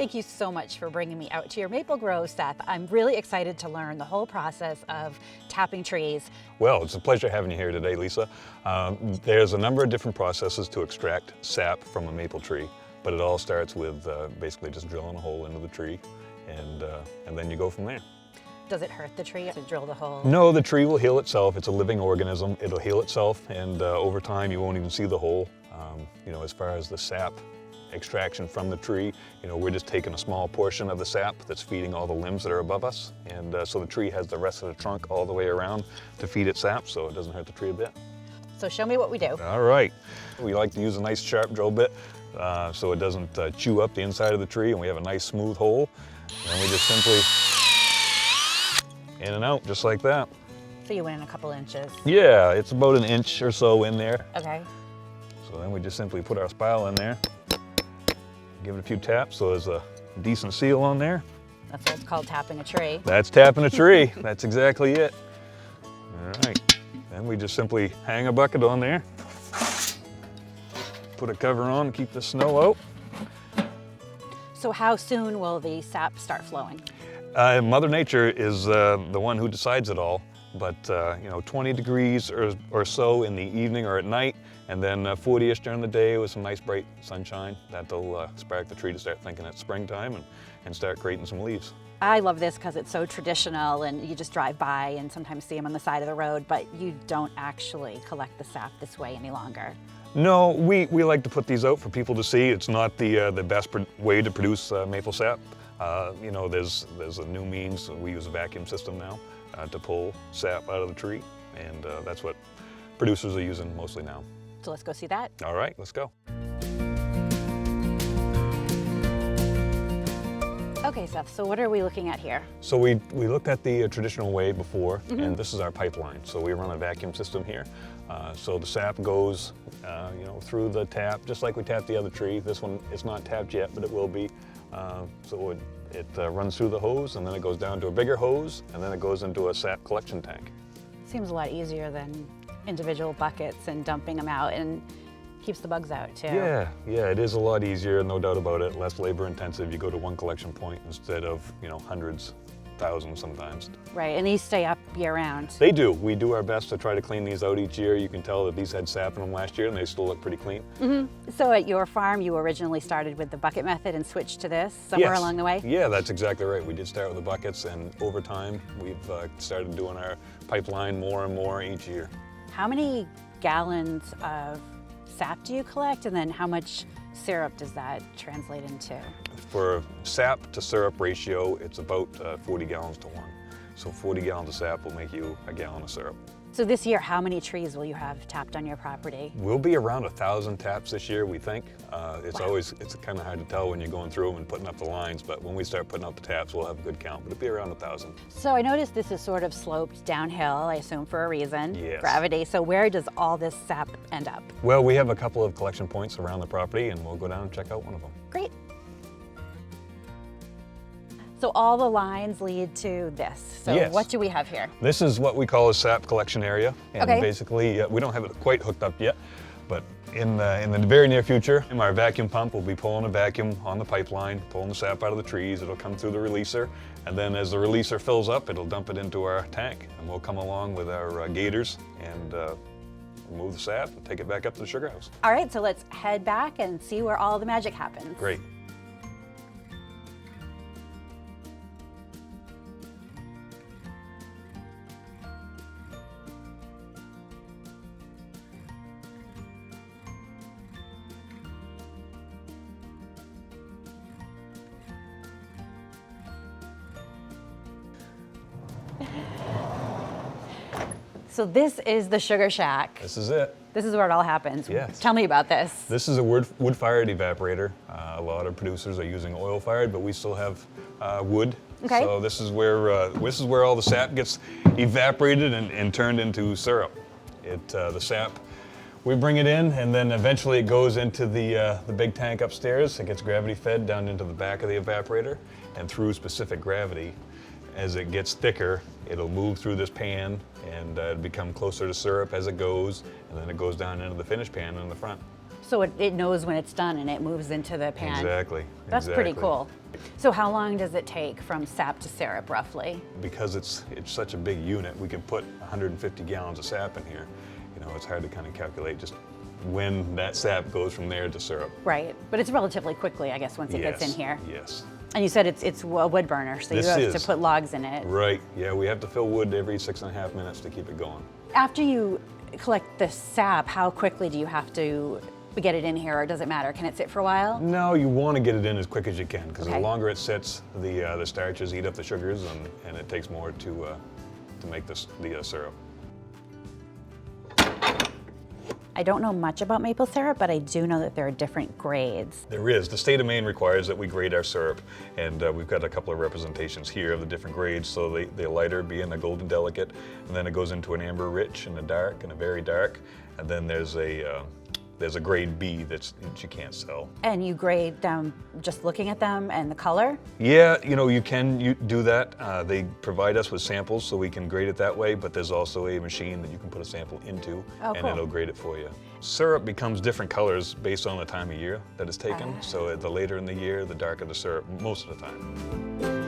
Thank you so much for bringing me out to your maple grove, Seth. I'm really excited to learn the whole process of tapping trees. Well, it's a pleasure having you here today, Lisa. There's a number of different processes to extract sap from a maple tree, but it all starts with basically just drilling a hole into the tree, and then you go from there. Does it hurt the tree to drill the hole? No, the tree will heal itself. It's a living organism. It'll heal itself, and over time you won't even see the hole. As far as the sap extraction from the tree, we're just taking a small portion of the sap that's feeding all the limbs that are above us, and so the tree has the rest of the trunk all the way around to feed it sap, so it doesn't hurt the tree a bit. So show me what we do. All right. We like to use a nice sharp drill bit so it doesn't chew up the inside of the tree, and we have a nice smooth hole, and we just simply in and out, just like that. So you went in a couple inches. Yeah, it's about an inch or so in there. Okay. So then we just simply put our spile in there, give it a few taps so there's a decent seal on there. That's what it's called, tapping a tree. That's tapping a tree. That's exactly it. All right. Then we just simply hang a bucket on there, put a cover on, keep the snow out. So how soon will the sap start flowing? Mother Nature is the one who decides it all, but 20 degrees or so in the evening or at night, and then 40-ish during the day with some nice bright sunshine. That'll spark the tree to start thinking it's springtime and start creating some leaves. I love this because it's so traditional, and you just drive by and sometimes see them on the side of the road, but you don't actually collect the sap this way any longer. No, we like to put these out for people to see. It's not the best way to produce maple sap. There's a new means. We use a vacuum system now to pull sap out of the tree, and that's what producers are using mostly now. So let's go see that. All right, let's go. Okay, Seth, so what are we looking at here? So we looked at the traditional way before, and this is our pipeline. So we run a vacuum system here. So the sap goes through the tap, just like we tapped the other tree. This one is not tapped yet, but it will be. So it runs through the hose, and then it goes down to a bigger hose, and then it goes into a sap collection tank. Seems a lot easier than individual buckets and dumping them out, and keeps the bugs out too. Yeah, it is a lot easier, no doubt about it. Less labor intensive. You go to one collection point instead of hundreds, thousands sometimes. Right, and these stay up year round. They do. We do our best to try to clean these out each year. You can tell that these had sap in them last year, and they still look pretty clean. So at your farm, you originally started with the bucket method and switched to this somewhere along the way? Yeah, that's exactly right. We did start with the buckets, and over time, we've started doing our pipeline more and more each year. How many gallons of sap do you collect, and then how much syrup does that translate into? For sap to syrup ratio, it's about 40 gallons to 1. So 40 gallons of sap will make you a gallon of syrup. So this year, how many trees will you have tapped on your property? We'll be around 1,000 taps this year, we think. It's Wow. it's kind of hard to tell when you're going through them and putting up the lines, but when we start putting up the taps, we'll have a good count, but it'll be around 1,000. So I noticed this is sort of sloped downhill, I assume for a reason. Yes. Gravity. So where does all this sap end up? Well, we have a couple of collection points around the property, and we'll go down and check out one of them. Great. So all the lines lead to this. So Yes. what do we have here? This is what we call a Sap Collection Area, and Okay. basically we don't have it quite hooked up yet, but in the very near future, our vacuum pump will be pulling a vacuum on the pipeline, pulling the sap out of the trees. It'll come through the releaser, and then as the releaser fills up, it'll dump it into our tank, and we'll come along with our gators and remove the sap and take it back up to the sugar house. All right, so let's head back and see where all the magic happens. Great. So this is the sugar shack. This is it. This is where it all happens. Yes. Tell me about this. This is a wood-fired evaporator. A lot of producers are using oil-fired, but we still have wood. Okay. So this is where all the sap gets evaporated and turned into syrup. The sap, we bring it in, and then eventually it goes into the big tank upstairs. It gets gravity fed down into the back of the evaporator, and through specific gravity, as it gets thicker, it'll move through this pan and it'll become closer to syrup as it goes, and then it goes down into the finished pan in the front. So it knows when it's done and it moves into the pan. Exactly. That's pretty exactly. cool. So how long does it take from sap to syrup, roughly? Because it's such a big unit, we can put 150 gallons of sap in here. You know, it's hard to kind of calculate just when that sap goes from there to syrup. Right, but it's relatively quickly, I guess, once it gets in here. Yes. And you said it's a wood burner, so you have to put logs in it. Right, yeah, we have to fill wood every 6.5 minutes to keep it going. After you collect the sap, how quickly do you have to get it in here, or does it matter? Can it sit for a while? No, you want to get it in as quick as you can, because Okay. the longer it sits, the starches eat up the sugars, and it takes more to make the syrup. I don't know much about maple syrup, but I do know that there are different grades. There is. The state of Maine requires that we grade our syrup, and we've got a couple of representations here of the different grades. So the lighter being a golden delicate, and then it goes into an amber rich and a dark and a very dark, and then there's a grade B that you can't sell. And you grade them just looking at them and the color? Yeah, you know, you can do that. They provide us with samples so we can grade it that way, but there's also a machine that you can put a sample into, Oh, and cool. it'll grade it for you. Syrup becomes different colors based on the time of year that it's taken. So the later in the year, the darker the syrup most of the time.